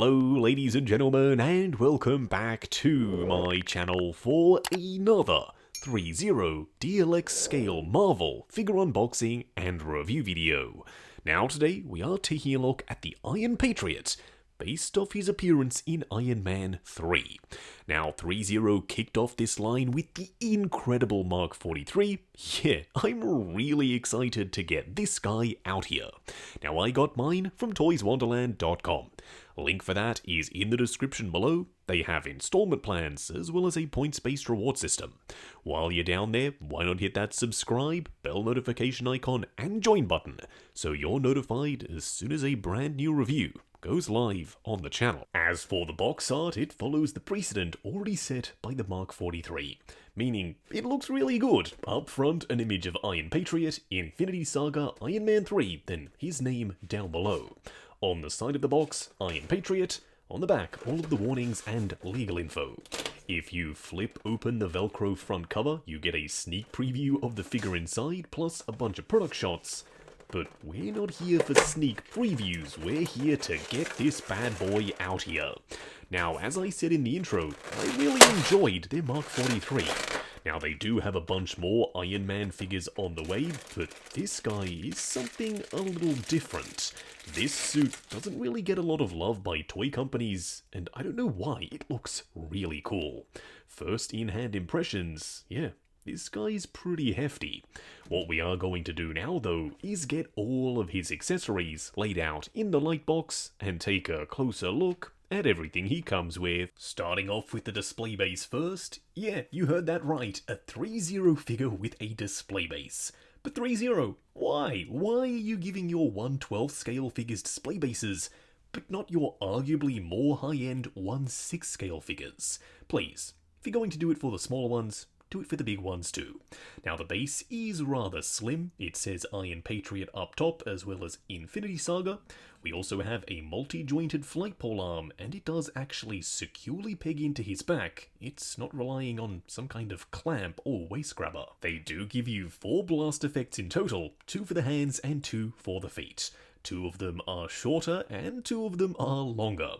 Hello ladies and gentlemen, and welcome back to my channel for another Threezero DLX scale Marvel figure unboxing and review video. Now today we are taking a look at the Iron Patriot, based off his appearance in Iron Man 3. Now, Threezero kicked off this line with the incredible Mark 43. Yeah, I'm really excited to get this guy out here. Now, I got mine from toyswonderland.com. Link for that is in the description below. They have installment plans as well as a points-based reward system. While you're down there, why not hit that subscribe, bell notification icon, and join button so you're notified as soon as a brand new review goes live on the channel. As for the box art, it follows the precedent already set by the Mark 43, meaning it looks really good. Up front, an image of Iron Patriot, Infinity Saga, Iron Man 3, then his name down below. On the side of the box, Iron Patriot. On the back, all of the warnings and legal info. If you flip open the Velcro front cover, you get a sneak preview of the figure inside, plus a bunch of product shots. But we're not here for sneak previews, we're here to get this bad boy out here. Now, as I said in the intro, I really enjoyed their Mark 43. Now, they do have a bunch more Iron Man figures on the way, but this guy is something a little different. This suit doesn't really get a lot of love by toy companies, and I don't know why, it looks really cool. First in-hand impressions, yeah, this guy's pretty hefty. What we are going to do now, though, is get all of his accessories laid out in the light box and take a closer look at everything he comes with. Starting off with the display base first. Yeah, you heard that right, a Threezero figure with a display base. But Threezero, why? Why are you giving your 1/12 scale figures display bases, but not your arguably more high-end 1/6 scale figures? Please, if you're going to do it for the smaller ones, do it for the big ones too. Now the base is rather slim. It says Iron Patriot up top as well as Infinity Saga. We also have a multi-jointed flight pole arm, and it does actually securely peg into his back. It's not relying on some kind of clamp or waist grabber. They do give you 4 blast effects in total, 2 for the hands and 2 for the feet. 2 of them are shorter and 2 of them are longer.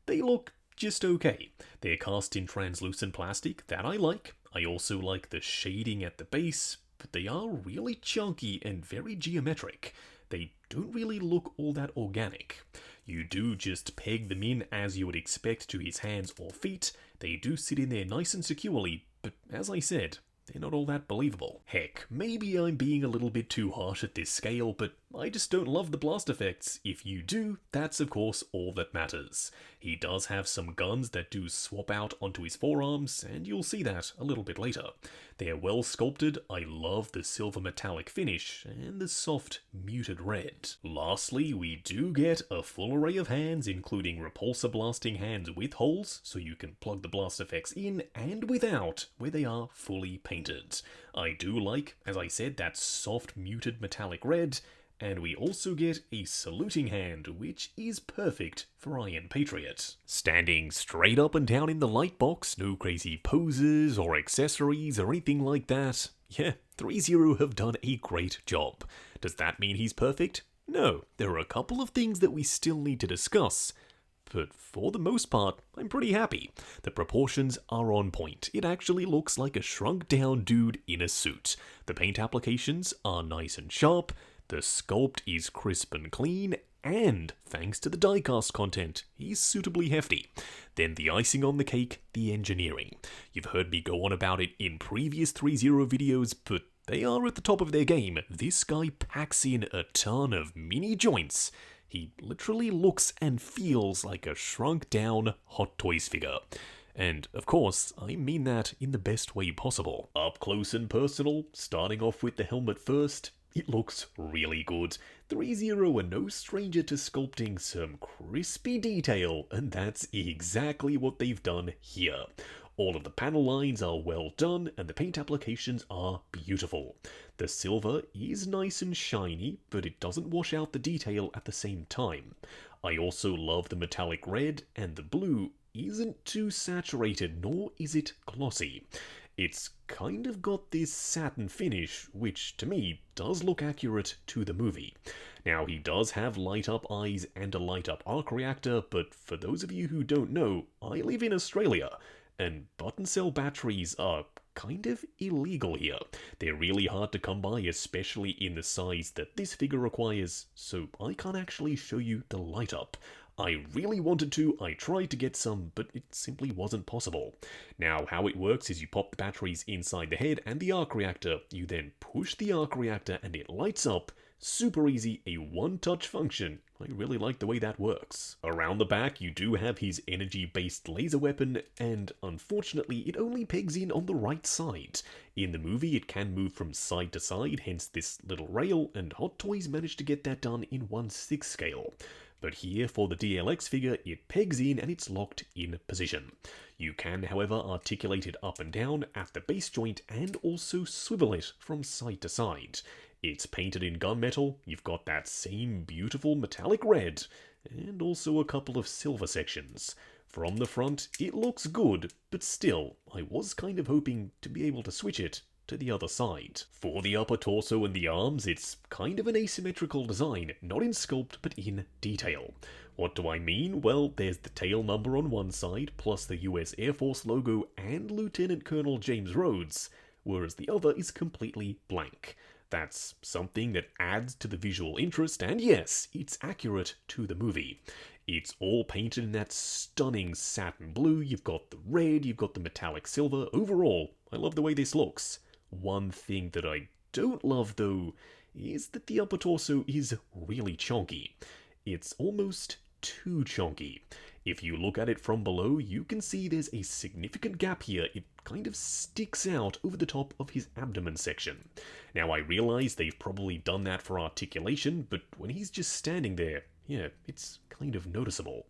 They look just okay. They're cast in translucent plastic, that I like. I also like the shading at the base, but they are really chunky and very geometric. They don't really look all that organic. You do just peg them in as you would expect to his hands or feet. They do sit in there nice and securely, but as I said, they're not all that believable. Heck, maybe I'm being a little bit too harsh at this scale, but I just don't love the blast effects. If you do, that's of course all that matters. He does have some guns that do swap out onto his forearms, and you'll see that a little bit later. They're well sculpted. I love the silver metallic finish and the soft muted red. Lastly, we do get a full array of hands, including repulsor blasting hands with holes, so you can plug the blast effects in and without, where they are fully painted. I do like, as I said, that soft muted metallic red. And we also get a saluting hand, which is perfect for Iron Patriot. Standing straight up and down in the light box, no crazy poses or accessories or anything like that. Yeah, Threezero have done a great job. Does that mean he's perfect? No, there are a couple of things that we still need to discuss. But for the most part, I'm pretty happy. The proportions are on point. It actually looks like a shrunk down dude in a suit. The paint applications are nice and sharp. The sculpt is crisp and clean, and thanks to the diecast content, he's suitably hefty. Then the icing on the cake, the engineering. You've heard me go on about it in previous Threezero videos, but they are at the top of their game. This guy packs in a ton of mini joints. He literally looks and feels like a shrunk down Hot Toys figure. And, of course, I mean that in the best way possible. Up close and personal, starting off with the helmet first. It looks really good. Threezero are no stranger to sculpting some crispy detail, and that's exactly what they've done here. All of the panel lines are well done, and the paint applications are beautiful. The silver is nice and shiny, but it doesn't wash out the detail at the same time. I also love the metallic red, and the blue isn't too saturated, nor is it glossy. It's kind of got this satin finish, which to me does look accurate to the movie. Now, he does have light-up eyes and a light-up arc reactor, but for those of you who don't know, I live in Australia, and button cell batteries are kind of illegal here. They're really hard to come by, especially in the size that this figure requires, so I can't actually show you the light-up. I really wanted to, I tried to get some, but it simply wasn't possible. Now, how it works is you pop the batteries inside the head and the arc reactor, you then push the arc reactor and it lights up. Super easy, a one-touch function. I really like the way that works. Around the back, you do have his energy-based laser weapon, and unfortunately, it only pegs in on the right side. In the movie, it can move from side to side, hence this little rail, and Hot Toys managed to get that done in 1/6 scale. But here, for the DLX figure, it pegs in and it's locked in position. You can, however, articulate it up and down at the base joint and also swivel it from side to side. It's painted in gunmetal, you've got that same beautiful metallic red, and also a couple of silver sections. From the front, it looks good, but still, I was kind of hoping to be able to switch it to the other side. For the upper torso and the arms, it's kind of an asymmetrical design, not in sculpt but in detail. What do I mean? Well, there's the tail number on one side, plus the US Air Force logo and Lieutenant Colonel James Rhodes, whereas the other is completely blank. That's something that adds to the visual interest, and yes, it's accurate to the movie. It's all painted in that stunning satin blue, you've got the red, you've got the metallic silver. Overall, I love the way this looks. One thing that I don't love, though, is that the upper torso is really chonky. It's almost too chonky. If you look at it from below, you can see there's a significant gap here. It kind of sticks out over the top of his abdomen section. Now, I realize they've probably done that for articulation, but when he's just standing there, yeah, it's kind of noticeable.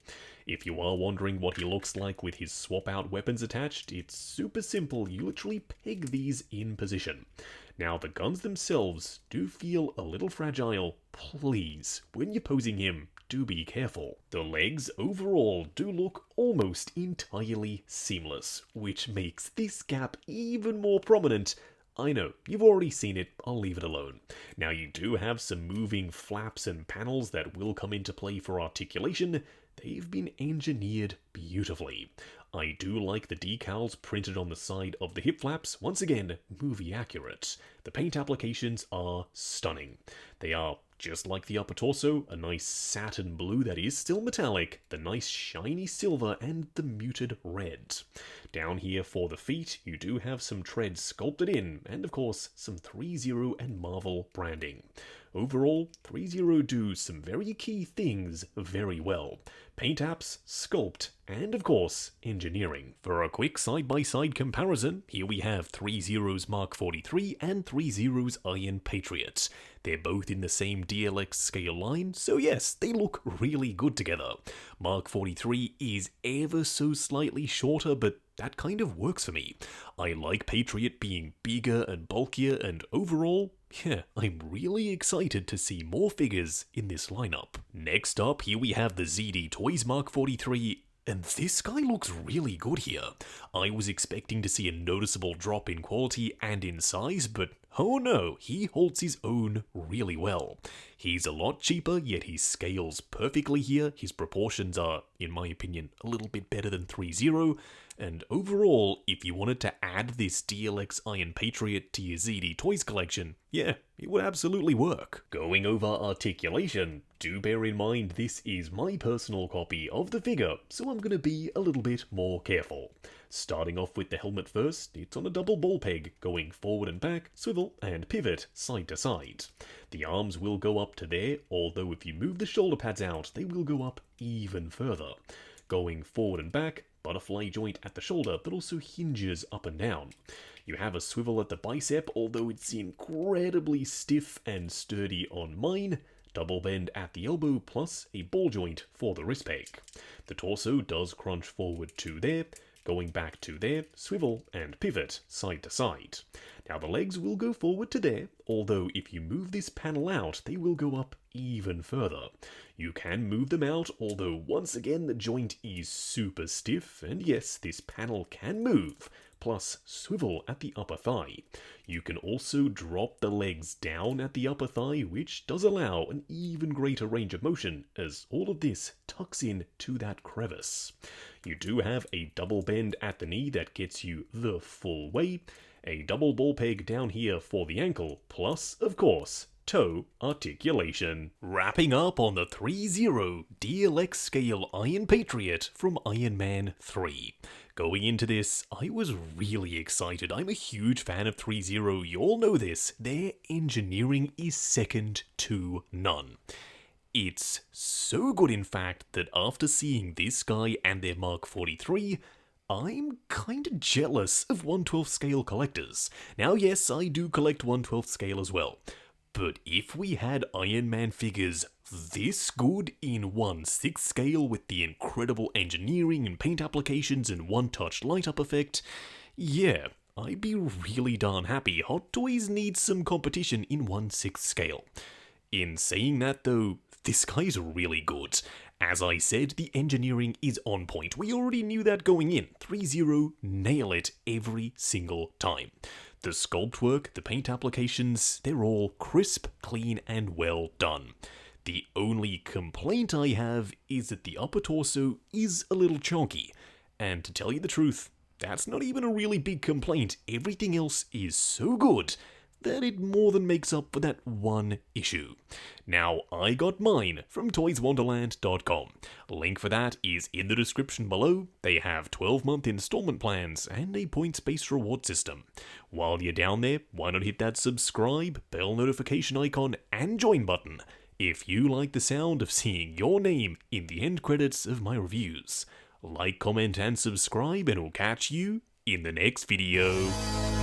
If you are wondering what he looks like with his swap-out weapons attached, it's super simple. You literally peg these in position. Now, the guns themselves do feel a little fragile. Please, when you're posing him, do be careful. The legs overall do look almost entirely seamless, which makes this gap even more prominent. I know, you've already seen it, I'll leave it alone. Now, you do have some moving flaps and panels that will come into play for articulation. They've been engineered beautifully. I do like the decals printed on the side of the hip flaps. Once again, movie accurate. The paint applications are stunning. They are just like the upper torso, a nice satin blue that is still metallic, the nice shiny silver, and the muted red. Down here for the feet, you do have some treads sculpted in, and of course, some Threezero and Marvel branding. Overall, Threezero do some very key things very well. Paint apps, sculpt, and of course, engineering. For a quick side-by-side comparison, here we have Threezero's Mark 43 and Threezero's Iron Patriot. They're both in the same DLX scale line, so yes, they look really good together. Mark 43 is ever so slightly shorter, but that kind of works for me. I like Patriot being bigger and bulkier, and overall, yeah, I'm really excited to see more figures in this lineup. Next up, here we have the ZD Toys Mark 43, and this guy looks really good here. I was expecting to see a noticeable drop in quality and in size, but oh no, he holds his own really well. He's a lot cheaper, yet he scales perfectly here. His proportions are, in my opinion, a little bit better than Threezero. And overall, if you wanted to add this DLX Iron Patriot to your ZD Toys collection, yeah, it would absolutely work. Going over articulation, do bear in mind this is my personal copy of the figure, so I'm going to be a little bit more careful. Starting off with the helmet first, it's on a double ball peg, going forward and back, swivel and pivot side to side. The arms will go up to there, although if you move the shoulder pads out, they will go up even further. Going forward and back, butterfly joint at the shoulder that also hinges up and down. You have a swivel at the bicep, although it's incredibly stiff and sturdy on mine. Double bend at the elbow, plus a ball joint for the wrist peg. The torso does crunch forward to there, going back to there, swivel and pivot side to side. Now the legs will go forward to there, although if you move this panel out, they will go up even further. You can move them out, although once again the joint is super stiff, and yes, this panel can move, plus swivel at the upper thigh. You can also drop the legs down at the upper thigh, which does allow an even greater range of motion, as all of this tucks in to that crevice. You do have a double bend at the knee that gets you the full way, a double ball peg down here for the ankle, plus, of course, toe articulation. Wrapping up on the Threezero DLX scale Iron Patriot from Iron Man 3. Going into this, I was really excited. I'm a huge fan of Threezero, you all know this. Their engineering is second to none. It's so good, in fact, that after seeing this guy and their Mark 43, I'm kinda jealous of 1/12 scale collectors. Now yes, I do collect 1/12 scale as well. But if we had Iron Man figures this good in 1/6 scale with the incredible engineering and paint applications and one-touch light-up effect, yeah, I'd be really darn happy. Hot Toys needs some competition in 1/6 scale. In saying that though, this guy's really good. As I said, the engineering is on point. We already knew that going in. Threezero nail it every single time. The sculpt work, the paint applications, they're all crisp, clean, and well done. The only complaint I have is that the upper torso is a little chonky. And to tell you the truth, that's not even a really big complaint. Everything else is so good that it more than makes up for that one issue. Now, I got mine from toyswonderland.com. Link for that is in the description below. They have 12-month installment plans and a points-based reward system. While you're down there, why not hit that subscribe, bell notification icon, and join button if you like the sound of seeing your name in the end credits of my reviews. Like, comment, and subscribe, and I'll catch you in the next video.